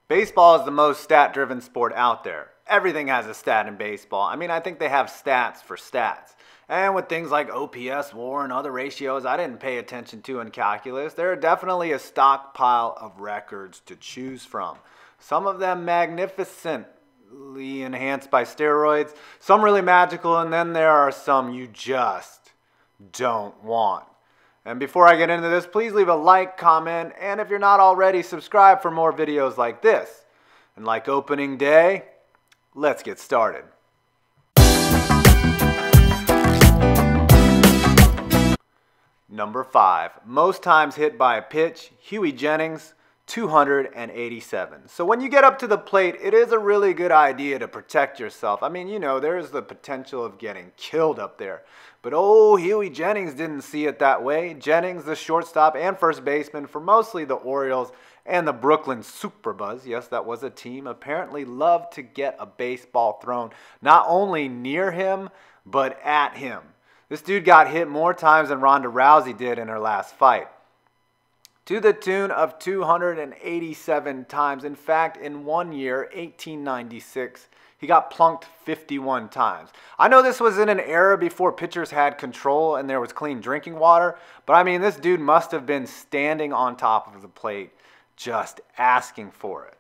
Baseball is the most stat-driven sport out there. Everything has a stat in baseball. I mean, I think they have stats for stats. And with things like OPS, WAR, and other ratios I didn't pay attention to in calculus, there are definitely a stockpile of records to choose from. Some of them magnificently enhanced by steroids, some really magical, and then there are some you just don't want. And before I get into this, please leave a like, comment, and if you're not already, subscribe for more videos like this. And like opening day, let's get started. Number 5, most times hit by a pitch, Huey Jennings, 287. So when you get up to the plate, it is a really good idea to protect yourself. I mean, you know, there's the potential of getting killed up there. But oh, Huey Jennings didn't see it that way. Jennings, the shortstop and first baseman for mostly the Orioles and the Brooklyn Superbuzz, yes, that was a team, apparently loved to get a baseball thrown not only near him, but at him. This dude got hit more times than Ronda Rousey did in her last fight, to the tune of 287 times. In fact, in one year, 1896, he got plunked 51 times. I know this was in an era before pitchers had control and there was clean drinking water, but I mean, this dude must have been standing on top of the plate just asking for it.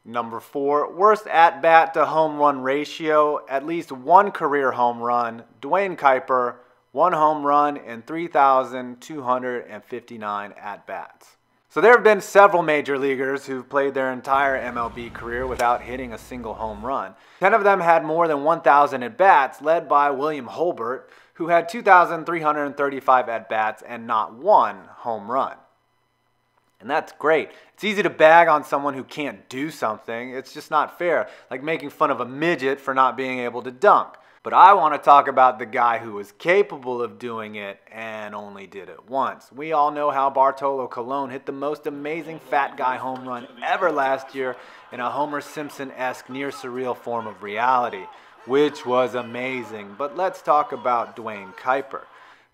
Number 4, worst at-bat to home run ratio, at least one career home run, Duane Kuiper, 1 home run in 3,259 at-bats. So there have been several major leaguers who've played their entire MLB career without hitting a single home run. 10 of them had more than 1,000 at-bats, led by William Holbert, who had 2,335 at-bats and not one home run. And that's great. It's easy to bag on someone who can't do something. It's just not fair, like making fun of a midget for not being able to dunk. But I want to talk about the guy who was capable of doing it and only did it once. We all know how Bartolo Colon hit the most amazing fat guy home run ever last year in a Homer Simpson-esque near surreal form of reality, which was amazing. But let's talk about Duane Kuiper.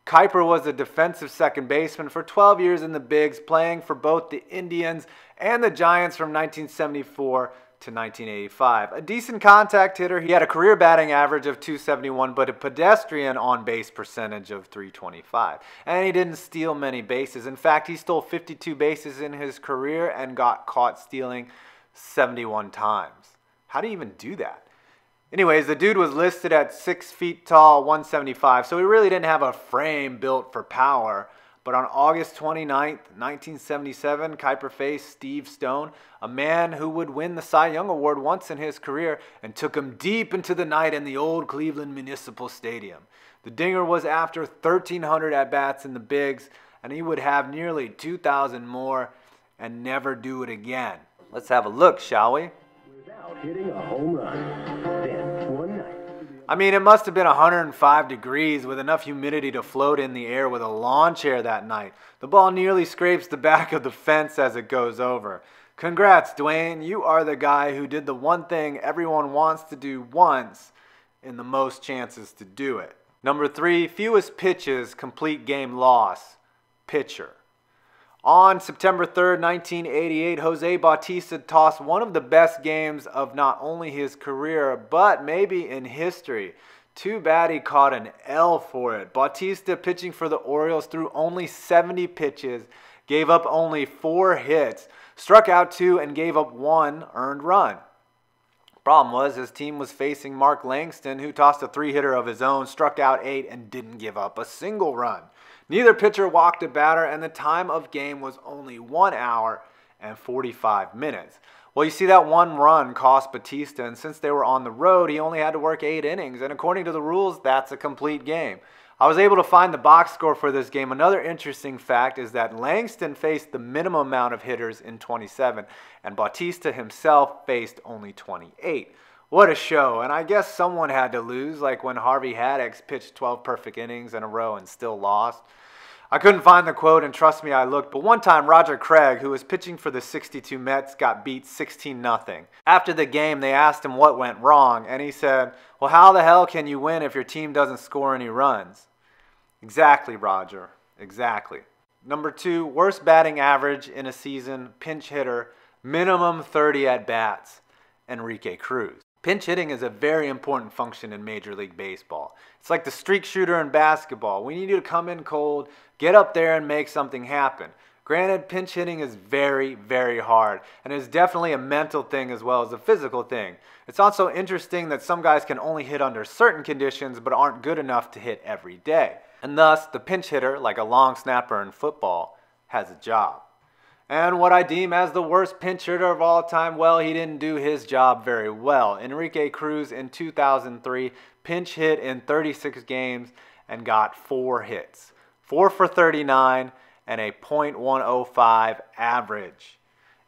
Kuiper was a defensive second baseman for 12 years in the Bigs, playing for both the Indians and the Giants from 1974 to 1985. A decent contact hitter, he had a career batting average of 271, but a pedestrian on-base percentage of 325. And he didn't steal many bases. In fact, he stole 52 bases in his career and got caught stealing 71 times. How do you even do that? Anyways, the dude was listed at 6 feet tall, 175, so he really didn't have a frame built for power. But on August 29th, 1977, Kuiper faced Steve Stone, a man who would win the Cy Young Award once in his career, and took him deep into the night in the old Cleveland Municipal Stadium. The dinger was after 1,300 at-bats in the Bigs, and he would have nearly 2,000 more and never do it again. Let's have a look, shall we? Without hitting a home run. Then, one night. I mean, it must have been 105 degrees with enough humidity to float in the air with a lawn chair that night. The ball nearly scrapes the back of the fence as it goes over. Congrats, Duane. You are the guy who did the one thing everyone wants to do once in the most chances to do it. Number 3, fewest pitches, complete game loss, pitcher. On September 3rd, 1988, Jose Bautista tossed one of the best games of not only his career, but maybe in history. Too bad he caught an L for it. Bautista, pitching for the Orioles, threw only 70 pitches, gave up only 4 hits, struck out 2, and gave up 1 earned run. Problem was, his team was facing Mark Langston, who tossed a 3-hitter of his own, struck out 8, and didn't give up a single run. Neither pitcher walked a batter, and the time of game was only 1 hour and 45 minutes. Well, you see, that 1 run cost Bautista, and since they were on the road, he only had to work 8 innings, and according to the rules, that's a complete game. I was able to find the box score for this game. Another interesting fact is that Langston faced the minimum amount of hitters in 27, and Bautista himself faced only 28. What a show, and I guess someone had to lose, like when Harvey Haddix pitched 12 perfect innings in a row and still lost. I couldn't find the quote, and trust me, I looked, but one time Roger Craig, who was pitching for the 62 Mets, got beat 16-0. After the game, they asked him what went wrong, and he said, well, how the hell can you win if your team doesn't score any runs? Exactly, Roger, exactly. Number 2, worst batting average in a season, pinch hitter, minimum 30 at-bats, Enrique Cruz. Pinch hitting is a very important function in Major League Baseball. It's like the streak shooter in basketball. We need you to come in cold, get up there and make something happen. Granted, pinch hitting is very, very hard, and it's definitely a mental thing as well as a physical thing. It's also interesting that some guys can only hit under certain conditions but aren't good enough to hit every day. And thus, the pinch hitter, like a long snapper in football, has a job. And what I deem as the worst pinch hitter of all time, well, he didn't do his job very well. Enrique Cruz in 2003 pinch hit in 36 games and got 4 hits. 4 for 39 and a .105 average.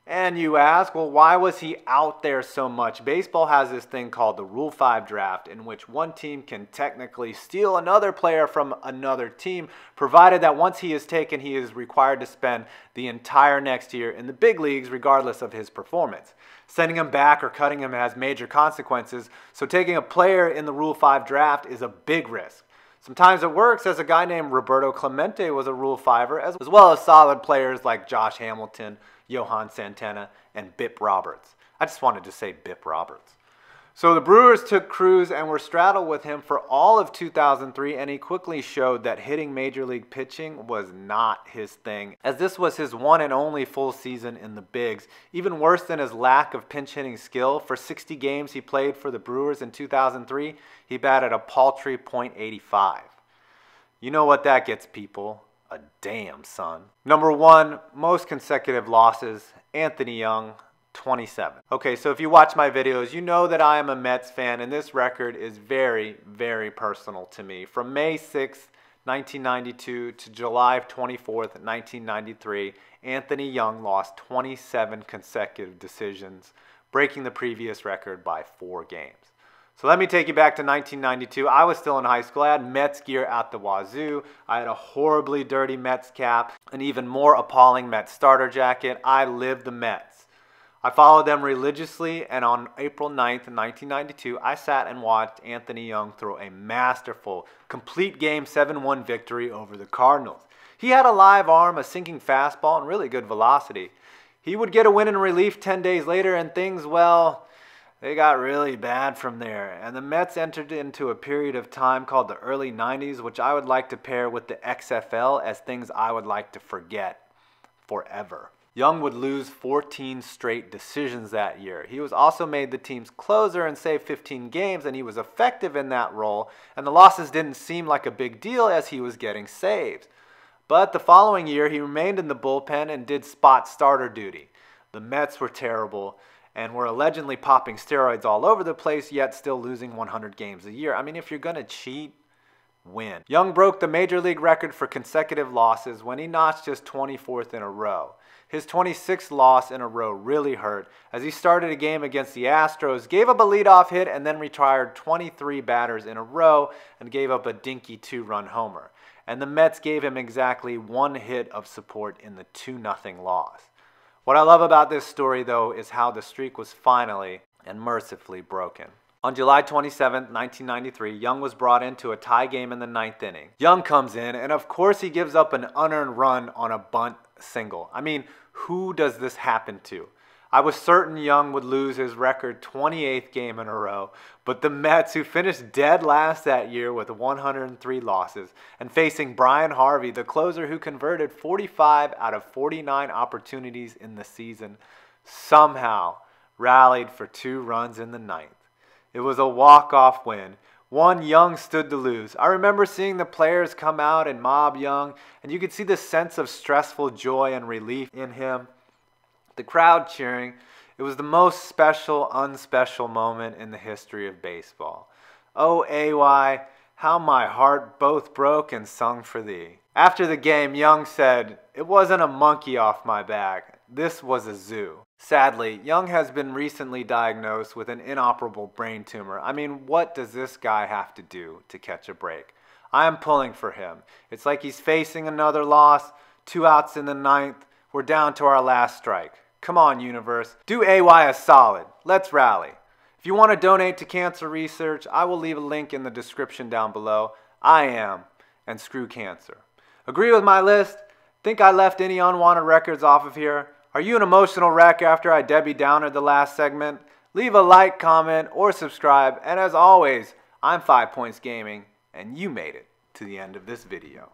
And you ask, well, why was he out there so much? Baseball has this thing called the Rule 5 draft, in which one team can technically steal another player from another team, provided that once he is taken, he is required to spend the entire next year in the big leagues, regardless of his performance. Sending him back or cutting him has major consequences, so taking a player in the Rule 5 draft is a big risk. Sometimes it works, as a guy named Roberto Clemente was a Rule 5er, as well as solid players like Josh Hamilton, Johan Santana, and Bip Roberts. I just wanted to say Bip Roberts. So the Brewers took Cruz and were straddled with him for all of 2003, and he quickly showed that hitting major league pitching was not his thing, as this was his one and only full season in the bigs. Even worse than his lack of pinch hitting skill, for 60 games he played for the Brewers in 2003, he batted a paltry .85. You know what that gets, people. A damn, son. Number 1, most consecutive losses, Anthony Young, 27. Okay, so if you watch my videos, you know that I am a Mets fan, and this record is very, very personal to me. From May 6th, 1992 to July 24th, 1993, Anthony Young lost 27 consecutive decisions, breaking the previous record by 4 games. So let me take you back to 1992. I was still in high school. I had Mets gear out the wazoo. I had a horribly dirty Mets cap, an even more appalling Mets starter jacket. I lived the Mets. I followed them religiously, and on April 9th, 1992, I sat and watched Anthony Young throw a masterful, complete game 7-1 victory over the Cardinals. He had a live arm, a sinking fastball, and really good velocity. He would get a win in relief 10 days later, and things, well, they got really bad from there, and the Mets entered into a period of time called the early 90s, which I would like to pair with the XFL as things I would like to forget forever. Young would lose 14 straight decisions that year. He was also made the team's closer and saved 15 games, and he was effective in that role, and the losses didn't seem like a big deal as he was getting saves. But the following year, he remained in the bullpen and did spot starter duty. The Mets were terrible and were allegedly popping steroids all over the place, yet still losing 100 games a year. I mean, if you're going to cheat, win. Young broke the major league record for consecutive losses when he notched his 24th in a row. His 26th loss in a row really hurt, as he started a game against the Astros, gave up a leadoff hit, and then retired 23 batters in a row and gave up a dinky 2-run homer. And the Mets gave him exactly 1 hit of support in the 2-0 loss. What I love about this story, though, is how the streak was finally and mercifully broken. On July 27, 1993, Young was brought into a tie game in the 9th inning. Young comes in, and of course he gives up an unearned run on a bunt single. I mean, who does this happen to? I was certain Young would lose his record 28th game in a row, but the Mets, who finished dead last that year with 103 losses, and facing Brian Harvey, the closer who converted 45 out of 49 opportunities in the season, somehow rallied for 2 runs in the 9th. It was a walk-off win. One Young stood to lose. I remember seeing the players come out and mob Young, and you could see the sense of stressful joy and relief in him. The crowd cheering. It was the most special, unspecial moment in the history of baseball. Oh, AY, how my heart both broke and sung for thee. After the game, Young said, "It wasn't a monkey off my back. This was a zoo." Sadly, Young has been recently diagnosed with an inoperable brain tumor. I mean, what does this guy have to do to catch a break? I am pulling for him. It's like he's facing another loss, 2 outs in the 9th. We're down to our last strike. Come on, universe. Do AY a solid. Let's rally. If you want to donate to cancer research, I will leave a link in the description down below. I am, and screw cancer. Agree with my list? Think I left any unwanted records off of here? Are you an emotional wreck after I Debbie Downered the last segment? Leave a like, comment, or subscribe, and as always, I'm 5 Points Gaming, and you made it to the end of this video.